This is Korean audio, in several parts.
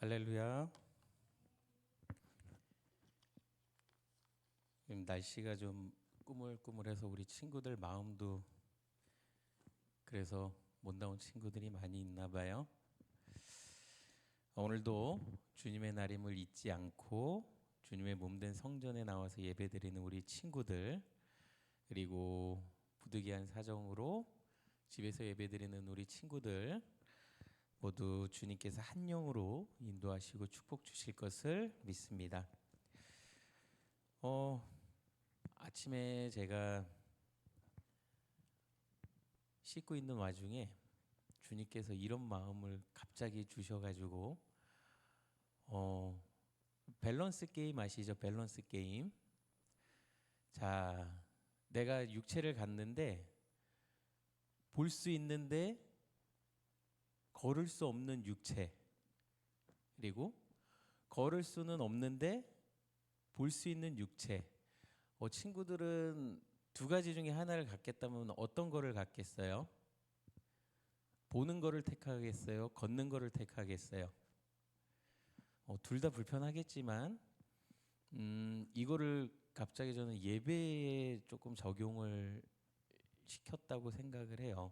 할렐루야. 지금 날씨가 좀 꾸물꾸물해서 우리 친구들 마음도 그래서 못 나온 친구들이 많이 있나 봐요. 오늘도 주님의 날임을 잊지 않고 주님의 몸된 성전에 나와서 예배드리는 우리 친구들, 그리고 부득이한 사정으로 집에서 예배드리는 우리 친구들 모두 주님께서 한 영으로 인도하시고 축복 주실 것을 믿습니다. 아침에 제가 씻고 있는 와중에 주님께서 이런 마음을 갑자기 주셔가지고 밸런스 게임 아시죠? 밸런스 게임. 자, 내가 육체를 갖는데 볼 수 있는데 걸을 수 없는 육체, 그리고 걸을 수는 없는데 볼 수 있는 육체. 친구들은 두 가지 중에 하나를 갖겠다면 어떤 거를 갖겠어요? 보는 거를 택하겠어요? 걷는 거를 택하겠어요? 둘 다 불편하겠지만 이거를 갑자기 저는 예배에 조금 적용을 시켰다고 생각을 해요.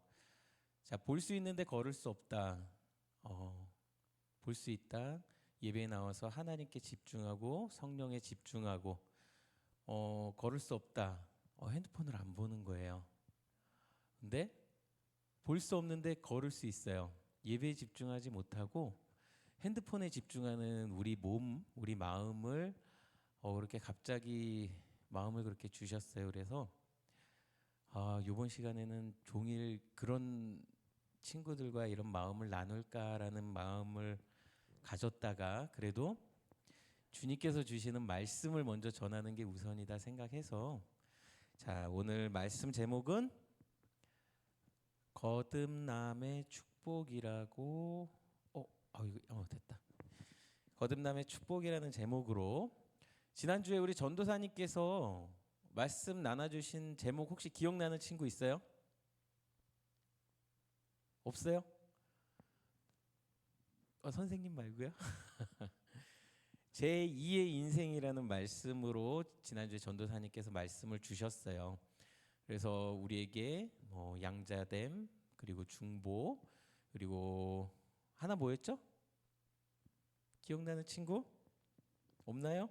자, 볼 수 있는데 걸을 수 없다. 볼 수 있다. 예배에 나와서 하나님께 집중하고 성령에 집중하고 걸을 수 없다. 핸드폰을 안 보는 거예요. 근데 볼 수 없는데 걸을 수 있어요. 예배에 집중하지 못하고 핸드폰에 집중하는 우리 몸, 우리 마음을 그렇게 갑자기 마음을 그렇게 주셨어요. 그래서 이번 시간에는 종일 그런 친구들과 이런 마음을 나눌까라는 마음을 가졌다가 그래도 주님께서 주시는 말씀을 먼저 전하는 게 우선이다 생각해서, 자, 오늘 말씀 제목은 거듭남의 축복이라고 이거 됐다. 거듭남의 축복이라는 제목으로 지난주에 우리 전도사님께서 말씀 나눠주신 제목 혹시 기억나는 친구 있어요? 없어요? 선생님 말고요. 제2의 인생이라는 말씀으로 지난주에 전도사님께서 말씀을 주셨어요. 그래서 우리에게 양자됨, 그리고 중보, 그리고 하나 뭐였죠? 기억나는 친구? 없나요?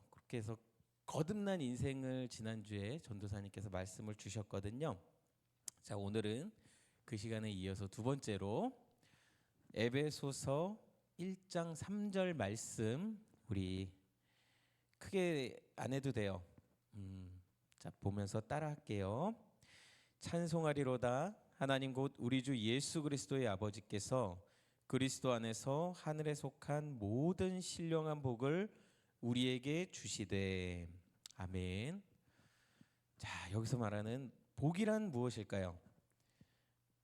그렇게 해서 거듭난 인생을 지난주에 전도사님께서 말씀을 주셨거든요. 자, 오늘은 그 시간에 이어서 두 번째로 에베소서 1장 3절 말씀 우리 크게 안 해도 돼요. 자, 보면서 따라할게요. 찬송하리로다 하나님 곧 우리 주 예수 그리스도의 아버지께서 그리스도 안에서 하늘에 속한 모든 신령한 복을 우리에게 주시되. 아멘. 자, 여기서 말하는 복이란 무엇일까요?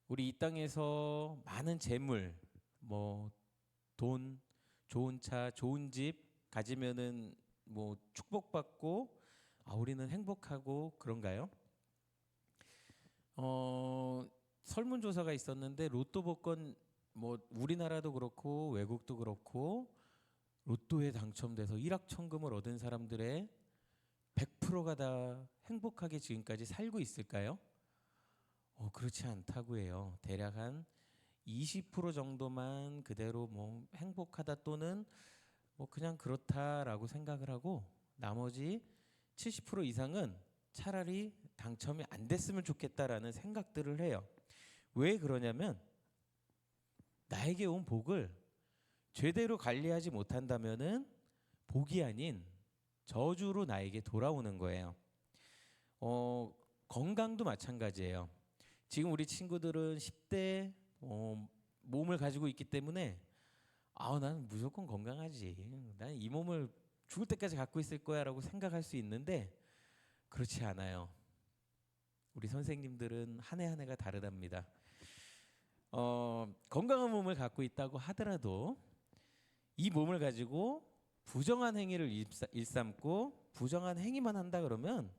우리 이 땅에서 많은 재물, 돈, 좋은 차, 좋은 집 가지면은 축복받고 우리는 행복하고 그런가요? 설문조사가 있었는데 로또 복권 우리나라도 그렇고 외국도 그렇고 로또에 당첨돼서 일확천금을 얻은 사람들의 100%가 다 행복하게 지금까지 살고 있을까요? 그렇지 않다고 해요. 대략 한 20% 정도만 그대로 행복하다 또는 그냥 그렇다라고 생각을 하고 나머지 70% 이상은 차라리 당첨이 안 됐으면 좋겠다라는 생각들을 해요. 왜 그러냐면 나에게 온 복을 제대로 관리하지 못한다면은 복이 아닌 저주로 나에게 돌아오는 거예요. 건강도 마찬가지예요. 지금 우리 친구들은 10대 몸을 가지고 있기 때문에 나는 무조건 건강하지. 나는 이 몸을 죽을 때까지 갖고 있을 거야라고 생각할 수 있는데 그렇지 않아요. 우리 선생님들은 한 해 한 해가 다르답니다. 건강한 몸을 갖고 있다고 하더라도 이 몸을 가지고 부정한 행위를 일삼고 부정한 행위만 한다 그러면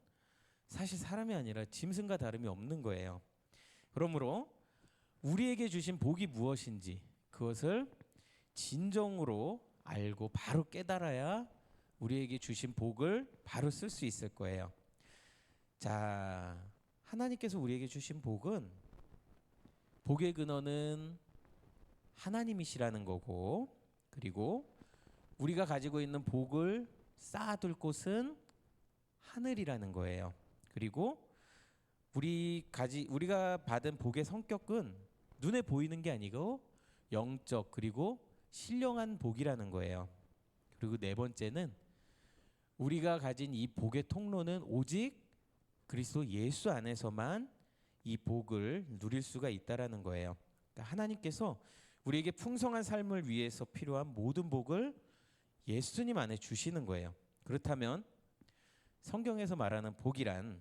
사실 사람이 아니라 짐승과 다름이 없는 거예요. 그러므로 우리에게 주신 복이 무엇인지 그것을 진정으로 알고 바로 깨달아야 우리에게 주신 복을 바로 쓸 수 있을 거예요. 자, 하나님께서 우리에게 주신 복은 복의 근원은 하나님이시라는 거고, 그리고 우리가 가지고 있는 복을 쌓아둘 곳은 하늘이라는 거예요. 그리고 우리가 받은 복의 성격은 눈에 보이는 게 아니고 영적 그리고 신령한 복이라는 거예요. 그리고 네 번째는 우리가 가진 이 복의 통로는 오직 그리스도 예수 안에서만 이 복을 누릴 수가 있다라는 거예요. 그러니까 하나님께서 우리에게 풍성한 삶을 위해서 필요한 모든 복을 예수님 안에 주시는 거예요. 그렇다면 성경에서 말하는 복이란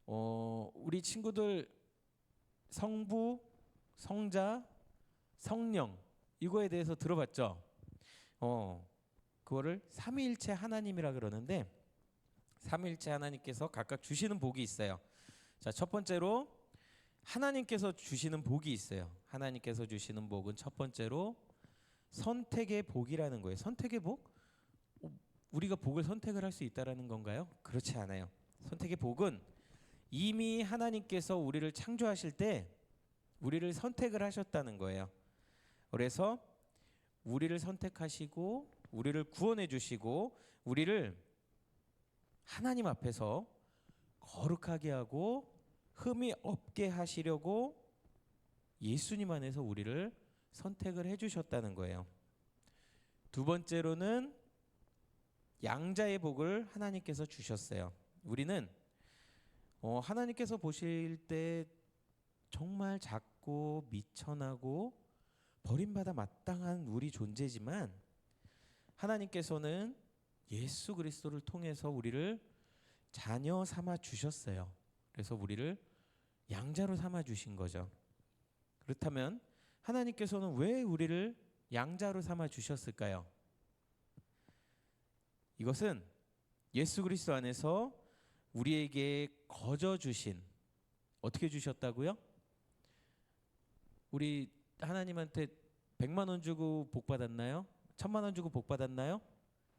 우리 친구들 성부, 성자, 성령 이거에 대해서 들어봤죠? 그거를 삼위일체 하나님이라 그러는데 삼위일체 하나님께서 각각 주시는 복이 있어요. 자, 첫 번째로 하나님께서 주시는 복이 있어요. 하나님께서 주시는 복은 첫 번째로 선택의 복이라는 거예요. 선택의 복? 우리가 복을 선택을 할 수 있다라는 건가요? 그렇지 않아요. 선택의 복은 이미 하나님께서 우리를 창조하실 때 우리를 선택을 하셨다는 거예요. 그래서 우리를 선택하시고 우리를 구원해 주시고 우리를 하나님 앞에서 거룩하게 하고 흠이 없게 하시려고 예수님 안에서 우리를 선택을 해 주셨다는 거예요. 두 번째로는 양자의 복을 하나님께서 주셨어요. 우리는 하나님께서 보실 때 정말 작고 미천하고 버림받아 마땅한 우리 존재지만 하나님께서는 예수 그리스도를 통해서 우리를 자녀 삼아 주셨어요. 그래서 우리를 양자로 삼아 주신 거죠. 그렇다면 하나님께서는 왜 우리를 양자로 삼아 주셨을까요? 이것은 예수 그리스도 안에서 우리에게 거저 주신, 어떻게 주셨다고요? 우리 하나님한테 100만 원 주고 복 받았나요? 1000만 원 주고 복 받았나요?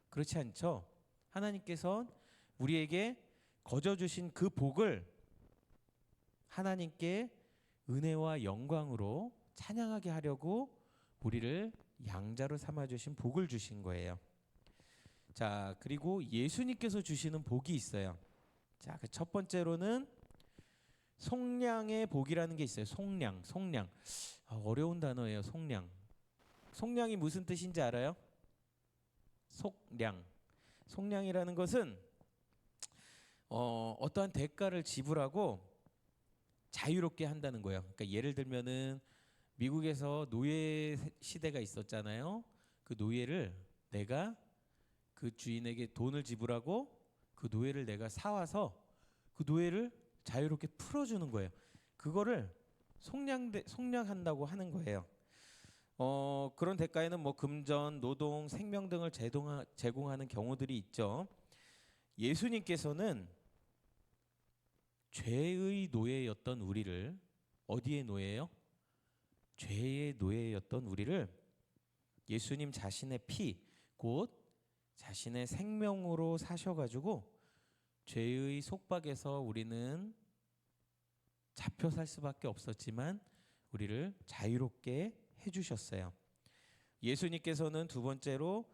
그렇지 않죠. 하나님께서 우리에게 거저 주신 그 복을 하나님께 은혜와 영광으로 찬양하게 하려고 우리를 양자로 삼아 주신 복을 주신 거예요. 자, 그리고 예수님께서 주시는 복이 있어요. 자, 그 첫 번째로는 속량의 복이라는 게 있어요. 속량. 어려운 단어예요. 속량. 속량이 무슨 뜻인지 알아요? 속량. 속량이라는 것은 어떠한 대가를 지불하고 자유롭게 한다는 거예요. 그러니까 예를 들면은 미국에서 노예 시대가 있었잖아요. 그 노예를 내가 그 주인에게 돈을 지불하고 그 노예를 내가 사와서 그 노예를 자유롭게 풀어주는 거예요. 그거를 속량한다고 하는 거예요. 그런 대가에는 뭐 금전, 노동, 생명 등을 제공하는 경우들이 있죠. 예수님께서는 죄의 노예였던 우리를, 어디의 노예예요? 죄의 노예였던 우리를 예수님 자신의 피, 곧 자신의 생명으로 사셔가지고 죄의 속박에서 우리는 잡혀 살 수밖에 없었지만 우리를 자유롭게 해주셨어요. 예수님께서는 두 번째로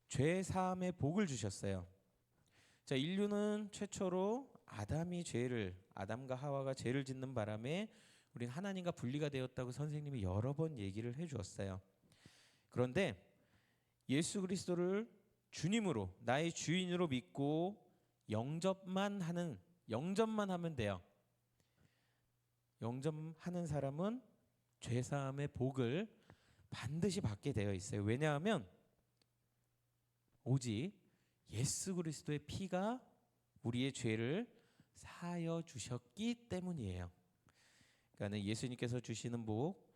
죄 사함의 복을 주셨어요. 자, 인류는 최초로 아담과 하와가 죄를 짓는 바람에 우린 하나님과 분리가 되었다고 선생님이 여러 번 얘기를 해주었어요. 그런데 예수 그리스도를 주님으로 나의 주인으로 믿고 영접만 하면 돼요. 영접하는 사람은 죄사함의 복을 반드시 받게 되어 있어요. 왜냐하면 오직 예수 그리스도의 피가 우리의 죄를 사하여 주셨기 때문이에요. 그러니까 예수님께서 주시는 복,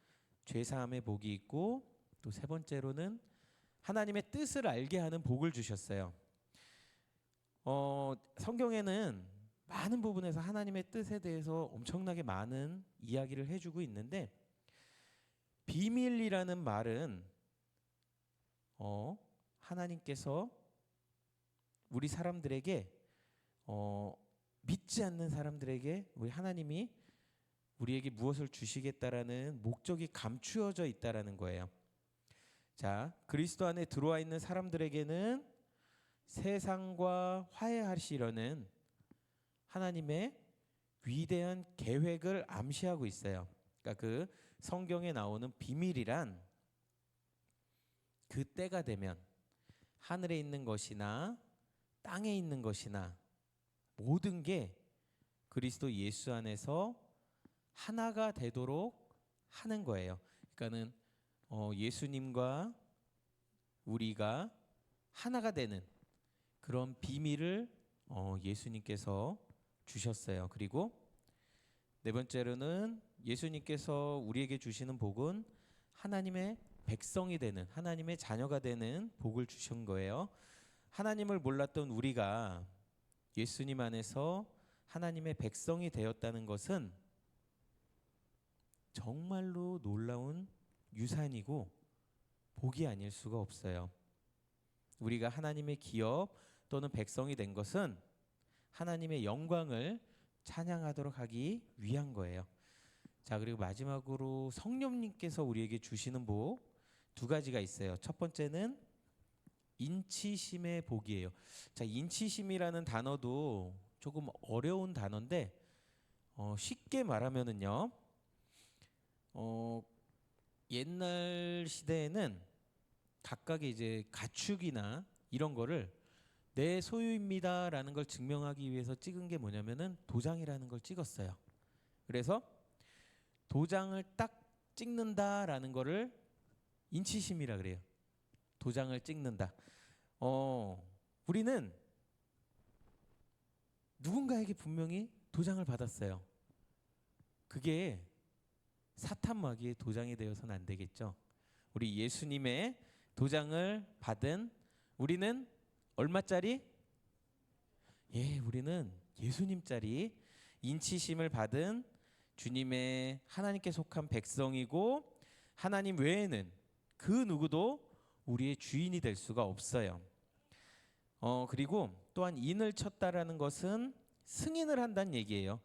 죄사함의 복이 있고 또 세 번째로는 하나님의 뜻을 알게 하는 복을 주셨어요. 성경에는 많은 부분에서 하나님의 뜻에 대해서 엄청나게 많은 이야기를 해주고 있는데 비밀이라는 말은 하나님께서 우리 사람들에게 믿지 않는 사람들에게 우리 하나님이 우리에게 무엇을 주시겠다라는 목적이 감추어져 있다라는 거예요. 자, 그리스도 안에 들어와 있는 사람들에게는 세상과 화해하시려는 하나님의 위대한 계획을 암시하고 있어요. 그러니까 그 성경에 나오는 비밀이란 그 때가 되면 하늘에 있는 것이나 땅에 있는 것이나 모든 게 그리스도 예수 안에서 하나가 되도록 하는 거예요. 그러니까는 예수님과 우리가 하나가 되는 그런 비밀을 예수님께서 주셨어요. 그리고 네 번째로는 예수님께서 우리에게 주시는 복은 하나님의 백성이 되는, 하나님의 자녀가 되는 복을 주신 거예요. 하나님을 몰랐던 우리가 예수님 안에서 하나님의 백성이 되었다는 것은 정말로 놀라운 유산이고 복이 아닐 수가 없어요. 우리가 하나님의 기업 또는 백성이 된 것은 하나님의 영광을 찬양하도록 하기 위한 거예요. 자, 그리고 마지막으로 성령님께서 우리에게 주시는 복 두 가지가 있어요. 첫 번째는 인치심의 복이에요. 자, 인치심이라는 단어도 조금 어려운 단어인데 쉽게 말하면은요. 옛날 시대에는 각각의 이제 가축이나 이런 거를 내 소유입니다라는 걸 증명하기 위해서 찍은 게 뭐냐면은 도장이라는 걸 찍었어요. 그래서 도장을 딱 찍는다라는 거를 인치심이라 그래요. 도장을 찍는다. 우리는 누군가에게 분명히 도장을 받았어요. 그게 사탄 마귀의 도장이 되어서는 안 되겠죠. 우리 예수님의 도장을 받은 우리는 얼마짜리? 우리는 예수님짜리 인치심을 받은 주님의 하나님께 속한 백성이고 하나님 외에는 그 누구도 우리의 주인이 될 수가 없어요. 그리고 또한 인을 쳤다라는 것은 승인을 한다는 얘기예요.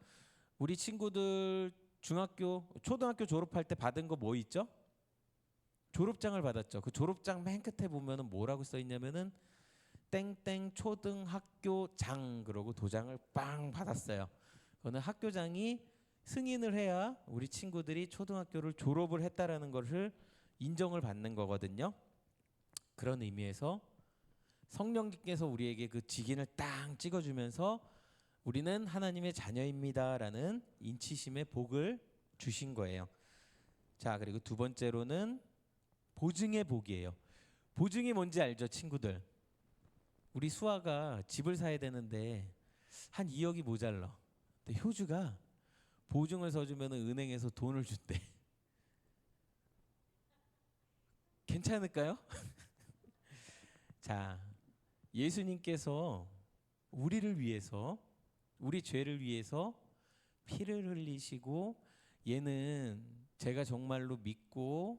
우리 친구들 중학교, 초등학교 졸업할 때 받은 거 뭐 있죠? 졸업장을 받았죠. 그 졸업장 맨 끝에 보면은 뭐라고 써 있냐면은 땡땡 초등학교장 그러고 도장을 빵 받았어요. 그거는 학교장이 승인을 해야 우리 친구들이 초등학교를 졸업을 했다라는 것을 인정을 받는 거거든요. 그런 의미에서 성령님께서 우리에게 그 직인을 딱 찍어주면서 우리는 하나님의 자녀입니다라는 인치심의 복을 주신 거예요. 자, 그리고 두 번째로는 보증의 복이에요. 보증이 뭔지 알죠, 친구들? 우리 수아가 집을 사야 되는데 한 2억이 모자라. 근데 효주가 보증을 서주면 은행에서 돈을 준대. 괜찮을까요? 자, 예수님께서 우리를 위해서 우리 죄를 위해서 피를 흘리시고 얘는 제가 정말로 믿고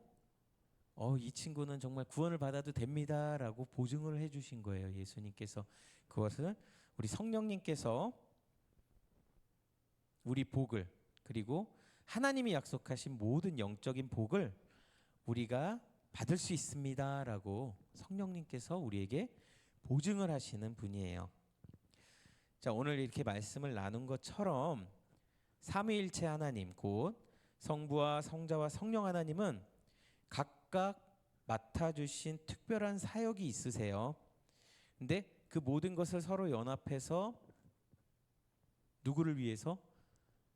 이 친구는 정말 구원을 받아도 됩니다라고 보증을 해주신 거예요. 예수님께서 그것을 우리 성령님께서 우리 복을 그리고 하나님이 약속하신 모든 영적인 복을 우리가 받을 수 있습니다라고 성령님께서 우리에게 보증을 하시는 분이에요. 자, 오늘 이렇게 말씀을 나눈 것처럼 삼위일체 하나님 곧 성부와 성자와 성령 하나님은 각각 맡아주신 특별한 사역이 있으세요. 근데 그 모든 것을 서로 연합해서 누구를 위해서?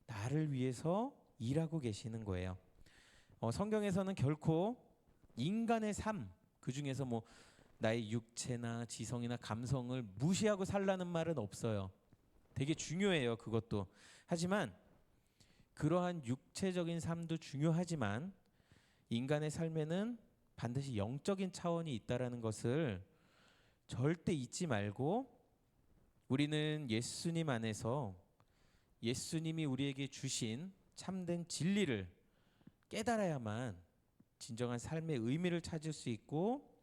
나를 위해서 일하고 계시는 거예요. 성경에서는 결코 인간의 삶, 그 중에서 뭐 나의 육체나 지성이나 감성을 무시하고 살라는 말은 없어요. 되게 중요해요, 그것도. 하지만 그러한 육체적인 삶도 중요하지만 인간의 삶에는 반드시 영적인 차원이 있다라는 것을 절대 잊지 말고 우리는 예수님 안에서 예수님이 우리에게 주신 참된 진리를 깨달아야만 진정한 삶의 의미를 찾을 수 있고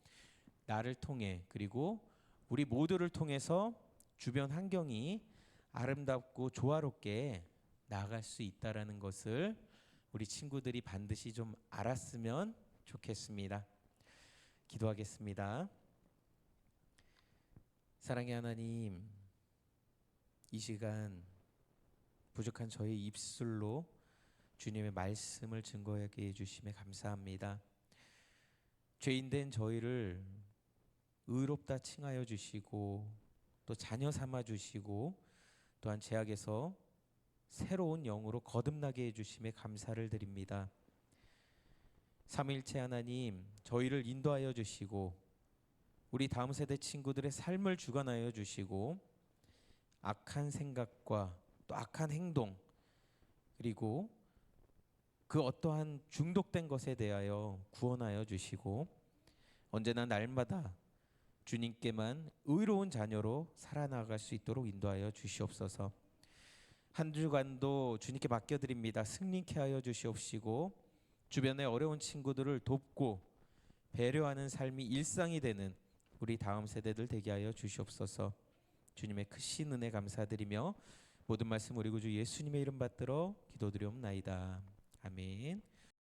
나를 통해 그리고 우리 모두를 통해서 주변 환경이 아름답고 조화롭게 나아갈 수 있다라는 것을 우리 친구들이 반드시 좀 알았으면 좋겠습니다. 기도하겠습니다. 사랑의 하나님, 이 시간 부족한 저희 입술로 주님의 말씀을 증거하게 해주심에 감사합니다. 죄인된 저희를 의롭다 칭하여 주시고 또 자녀 삼아 주시고 또한 죄악에서 새로운 영으로 거듭나게 해주심에 감사를 드립니다. 삼위일체 하나님, 저희를 인도하여 주시고 우리 다음 세대 친구들의 삶을 주관하여 주시고 악한 생각과 또 악한 행동 그리고 그 어떠한 중독된 것에 대하여 구원하여 주시고 언제나 날마다 주님께만 의로운 자녀로 살아나갈 수 있도록 인도하여 주시옵소서. 한 주간도 주님께 맡겨드립니다. 승리케 하여 주시옵시고 주변의 어려운 친구들을 돕고 배려하는 삶이 일상이 되는 우리 다음 세대들 되게 하여 주시옵소서. 주님의 크신 은혜 감사드리며 모든 말씀 우리 구주 예수님의 이름 받들어 기도드리옵나이다. 아멘.